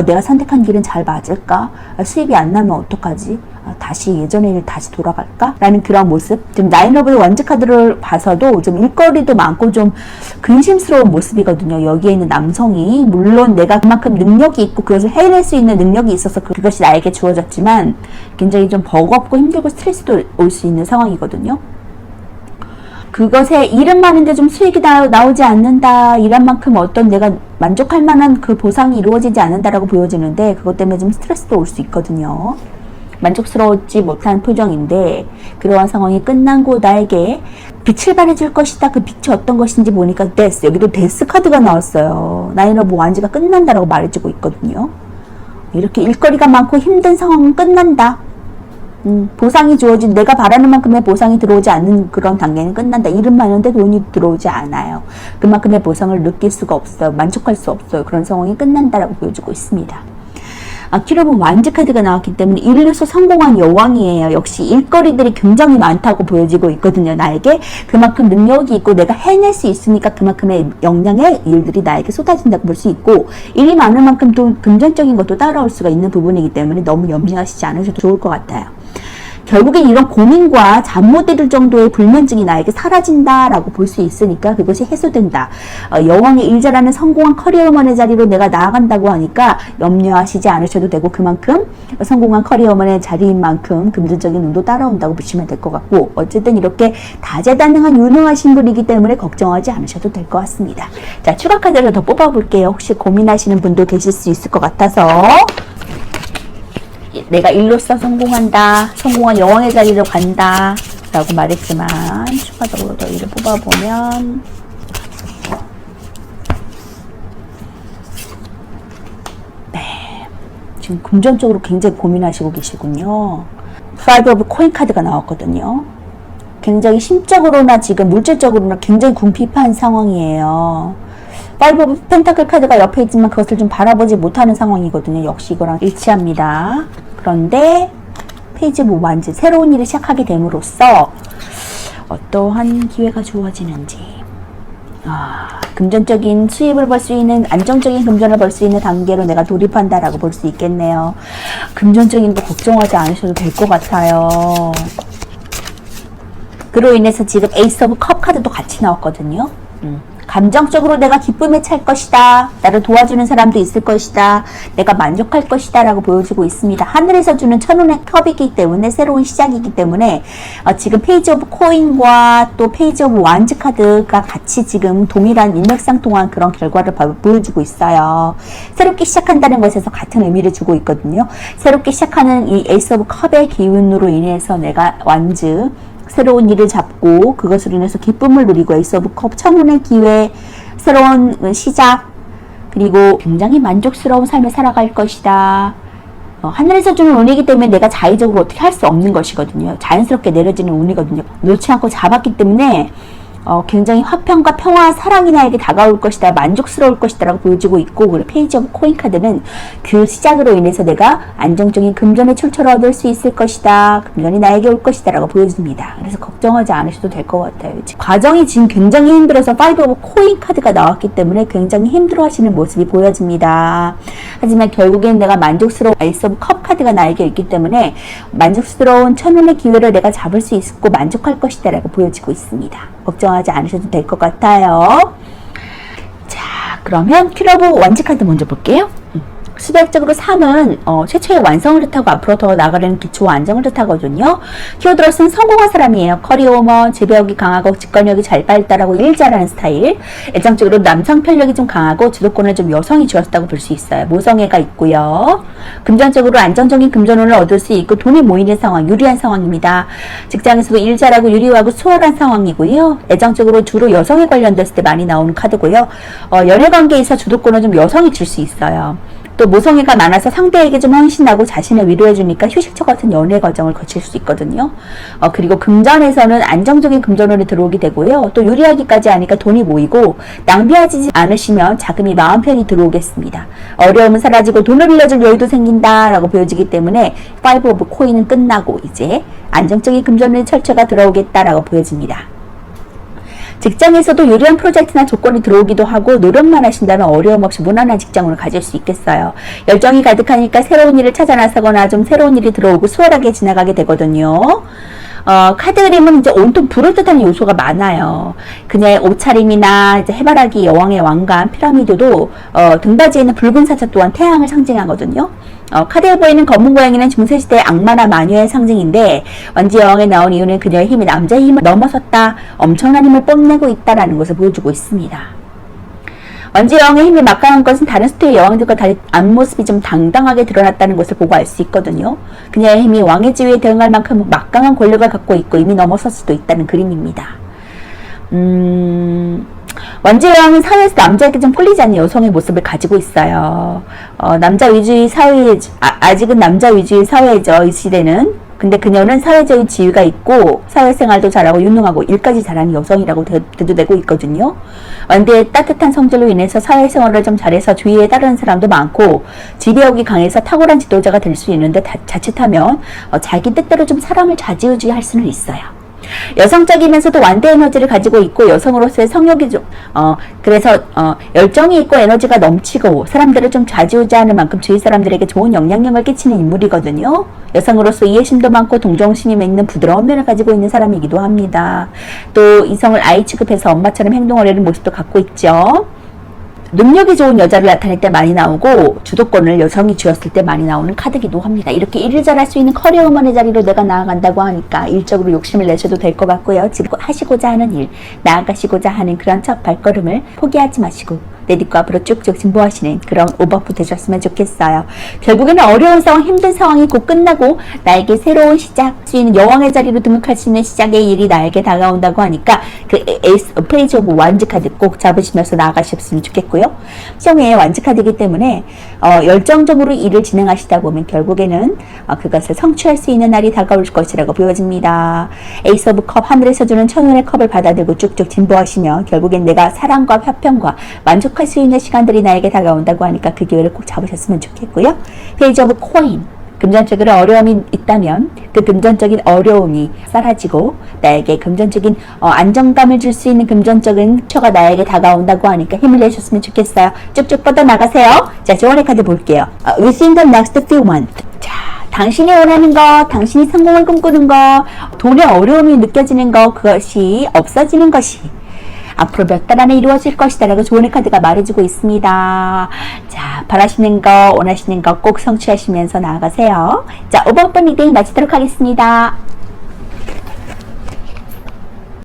내가 선택한 길은 잘 맞을까? 수입이 안 나면 어떡하지? 다시 예전의 일 다시 돌아갈까? 라는 그런 모습. 지금 나인 오브 원즈 카드를 봐서도 좀 일거리도 많고 좀 근심스러운 모습이거든요. 여기에 있는 남성이 물론 내가 그만큼 능력이 있고 그것을 해낼 수 있는 능력이 있어서 그것이 나에게 주어졌지만 굉장히 좀 버겁고 힘들고 스트레스도 올 수 있는 상황이거든요. 그것에 일은 많은데 좀 수익이 나오지 않는다. 일한 만큼 어떤 내가 만족할 만한 그 보상이 이루어지지 않는다라고 보여지는데 그것 때문에 좀 스트레스도 올 수 있거든요. 만족스러웠지 못한 표정인데 그러한 상황이 끝난 고 나에게 빛을 발해줄 것이다. 그 빛이 어떤 것인지 보니까 데스, 여기도 데스 카드가 나왔어요. 나인오브 완즈가 끝난다라고 말해주고 있거든요. 이렇게 일거리가 많고 힘든 상황은 끝난다. 보상이 주어진, 내가 바라는 만큼의 보상이 들어오지 않는 그런 단계는 끝난다. 일은 많은데 돈이 들어오지 않아요. 그만큼의 보상을 느낄 수가 없어요. 만족할 수 없어요. 그런 상황이 끝난다라고 보여주고 있습니다. 킬 오브 완즈 카드가 나왔기 때문에 일로서 성공한 여왕이에요. 역시 일거리들이 굉장히 많다고 보여지고 있거든요. 나에게 그만큼 능력이 있고 내가 해낼 수 있으니까 그만큼의 역량의 일들이 나에게 쏟아진다고 볼 수 있고, 일이 많은 만큼 또 금전적인 것도 따라올 수가 있는 부분이기 때문에 너무 염려하시지 않으셔도 좋을 것 같아요. 결국엔 이런 고민과 잠 못 이룰 정도의 불면증이 나에게 사라진다라고 볼 수 있으니까 그것이 해소된다. 여왕의 일자라는 성공한 커리어우먼의 자리로 내가 나아간다고 하니까 염려하시지 않으셔도 되고, 그만큼 성공한 커리어우먼의 자리인 만큼 금전적인 운도 따라온다고 보시면 될 것 같고, 어쨌든 이렇게 다재다능한 유능하신 분이기 때문에 걱정하지 않으셔도 될 것 같습니다. 자, 추가 카드를 더 뽑아볼게요. 혹시 고민하시는 분도 계실 수 있을 것 같아서. 내가 일로서 성공한다, 성공한 여왕의 자리로 간다 라고 말했지만 추가적으로 더 일을 뽑아보면 네, 지금 금전적으로 굉장히 고민하시고 계시군요. 5 오브 코인 카드가 나왔거든요. 굉장히 심적으로나 지금 물질적으로나 굉장히 궁핍한 상황이에요. 5 오브 펜타클 카드가 옆에 있지만 그것을 좀 바라보지 못하는 상황이거든요. 역시 이거랑 일치합니다. 그런데 페이지 오브 완즈, 새로운 일을 시작하게 됨으로써 어떠한 기회가 주어지는지, 금전적인 수입을 벌 수 있는, 안정적인 금전을 벌 수 있는 단계로 내가 돌입한다라고 볼 수 있겠네요. 금전적인 거 걱정하지 않으셔도 될 것 같아요. 그로 인해서 지금 에이스 오브 컵 카드도 같이 나왔거든요. 감정적으로 내가 기쁨에 찰 것이다. 나를 도와주는 사람도 있을 것이다. 내가 만족할 것이다 라고 보여주고 있습니다. 하늘에서 주는 천운의 컵이기 때문에, 새로운 시작이기 때문에 지금 페이지 오브 코인과 또 페이지 오브 완즈 카드가 같이 지금 동일한 일맥상통한 그런 결과를 보여주고 있어요. 새롭게 시작한다는 것에서 같은 의미를 주고 있거든요. 새롭게 시작하는 이 에이스 오브 컵의 기운으로 인해서 내가 완즈, 새로운 일을 잡고 그것으로 인해서 기쁨을 누리고, 에이스 오브 컵, 천운의 기회, 새로운 시작, 그리고 굉장히 만족스러운 삶을 살아갈 것이다. 하늘에서 주는 운이기 때문에 내가 자의적으로 어떻게 할 수 없는 것이거든요. 자연스럽게 내려지는 운이거든요. 놓지 않고 잡았기 때문에 굉장히 화평과 평화, 사랑이 나에게 다가올 것이다, 만족스러울 것이다 라고 보여지고 있고, 그리고 페이지 오브 코인 카드는 그 시작으로 인해서 내가 안정적인 금전의 출처를 얻을 수 있을 것이다, 금전이 나에게 올 것이다 라고 보여집니다. 그래서 걱정하지 않으셔도 될 것 같아요. 과정이 지금 굉장히 힘들어서 5 오브 코인 카드가 나왔기 때문에 굉장히 힘들어 하시는 모습이 보여집니다. 하지만 결국엔 내가 만족스러운 에이스 오브 컵 카드가 나에게 있기 때문에 만족스러운 천운의 기회를 내가 잡을 수 있고 만족할 것이다 라고 보여지고 있습니다. 걱정하지 않으셔도 될 것 같아요. 자, 그러면 킬 오브 완즈 카드 먼저 볼게요. 수백적으로 3은 최초의 완성을 뜻하고 앞으로 더 나가려는 기초와 안정을 뜻하거든요. 키워드로서는 성공한 사람이에요. 커리어우먼, 지배력이 강하고 직관력이 잘 발달하고 일 잘하는 스타일. 애정적으로 남성 편력이 좀 강하고 주도권을 좀 여성이 쥐었다고 볼 수 있어요. 모성애가 있고요. 금전적으로 안정적인 금전운을 얻을 수 있고 돈이 모이는 상황, 유리한 상황입니다. 직장에서도 일 잘하고 유리하고 수월한 상황이고요. 애정적으로 주로 여성에 관련됐을 때 많이 나오는 카드고요. 연애관계에서 주도권을 좀 여성이 줄 수 있어요. 또 모성애가 많아서 상대에게 좀 헌신하고 자신을 위로해주니까 휴식처 같은 연애 과정을 거칠 수 있거든요. 그리고 금전에서는 안정적인 금전운이 들어오게 되고요. 또 유리하기까지 하니까 돈이 모이고, 낭비하지 않으시면 자금이 마음 편히 들어오겠습니다. 어려움은 사라지고 돈을 빌려줄 여유도 생긴다라고 보여지기 때문에 5 오브 코인은 끝나고 이제 안정적인 금전운의 철처가 들어오겠다라고 보여집니다. 직장에서도 유리한 프로젝트나 조건이 들어오기도 하고, 노력만 하신다면 어려움 없이 무난한 직장을 가질 수 있겠어요. 열정이 가득하니까 새로운 일을 찾아 나서거나 좀 새로운 일이 들어오고 수월하게 지나가게 되거든요. 카드 그림은 이제 온통 불을 뜻하는 요소가 많아요. 그녀의 옷차림이나 이제 해바라기, 여왕의 왕관, 피라미드도 등받이에는 붉은 사자 또한 태양을 상징하거든요. 카드에 보이는 검은 고양이는 중세시대의 악마나 마녀의 상징인데, 완지 여왕에 나온 이유는 그녀의 힘이 남자의 힘을 넘어섰다, 엄청난 힘을 뽐내고 있다라는 것을 보여주고 있습니다. 완지 여왕의 힘이 막강한 것은 다른 스토리 여왕들과 달리 앞모습이 좀 당당하게 드러났다는 것을 보고 알 수 있거든요. 그녀의 힘이 왕의 지위에 대응할 만큼 막강한 권력을 갖고 있고 이미 넘어설 수도 있다는 그림입니다. 완지 여왕은 사회에서 남자에게 좀 홀리지 않는 여성의 모습을 가지고 있어요. 남자 위주의 사회, 아직은 남자 위주의 사회죠, 이 시대는. 근데 그녀는 사회적인 지위가 있고 사회생활도 잘하고 유능하고 일까지 잘하는 여성이라고 대두되고 있거든요. 완디의 따뜻한 성질로 인해서 사회생활을 좀 잘해서 주위에 따르는 사람도 많고 지배욕이 강해서 탁월한 지도자가 될 수 있는데 자칫하면 자기 뜻대로 좀 사람을 좌지우지할 수는 있어요. 여성적이면서도 완대 에너지를 가지고 있고 여성으로서의 성욕이 좀 그래서 열정이 있고 에너지가 넘치고 사람들을 좀 좌지우지하는 만큼 주위 사람들에게 좋은 영향력을 끼치는 인물이거든요. 여성으로서 이해심도 많고 동정심이 있는 부드러운 면을 가지고 있는 사람이기도 합니다. 또 이성을 아이 취급해서 엄마처럼 행동하려는 모습도 갖고 있죠. 능력이 좋은 여자를 나타낼 때 많이 나오고 주도권을 여성이 쥐었을 때 많이 나오는 카드기도 합니다. 이렇게 일을 잘할 수 있는 커리어우먼의 자리로 내가 나아간다고 하니까 일적으로 욕심을 내셔도 될 것 같고요. 지금 하시고자 하는 일, 나아가시고자 하는 그런 첫 발걸음을 포기하지 마시고 내딛고 앞으로 쭉쭉 진보하시는 그런 오버프 되셨으면 좋겠어요. 결국에는 어려운 상황, 힘든 상황이 곧 끝나고 나에게 새로운 시작, 수 있는 여왕의 자리로 등극할 수 있는 시작의 일이 나에게 다가온다고 하니까 그 에이스, 페이지 오브 완즈 카드 꼭 잡으시면서 나아가셨으면 좋겠고요. 시험의 완즈 카드이기 때문에 열정적으로 일을 진행하시다 보면 결국에는 그것을 성취할 수 있는 날이 다가올 것이라고 보여집니다. 에이스 오브 컵, 하늘에서 주는 천원의 컵을 받아들고 쭉쭉 진보하시면 결국엔 내가 사랑과 화평과 만족할 수 있는 시간들이 나에게 다가온다고 하니까 그 기회를 꼭 잡으셨으면 좋겠고요. 페이지 오브 코인, 금전적으로 어려움이 있다면 그 금전적인 어려움이 사라지고 나에게 금전적인 안정감을 줄 수 있는 금전적인 처가 나에게 다가온다고 하니까 힘을 내셨으면 좋겠어요. 쭉쭉 뻗어나가세요. 자, 조언의 카드 볼게요. Within the next few months. 자, 당신이 원하는 것, 당신이 성공을 꿈꾸는 것, 돈의 어려움이 느껴지는 것, 그것이 없어지는 것이 앞으로 몇 달 안에 이루어질 것이다 라고 조언의 카드가 말해주고 있습니다. 자, 바라시는 거, 원하시는 거 꼭 성취하시면서 나아가세요. 자, 5번 리딩 마치도록 하겠습니다.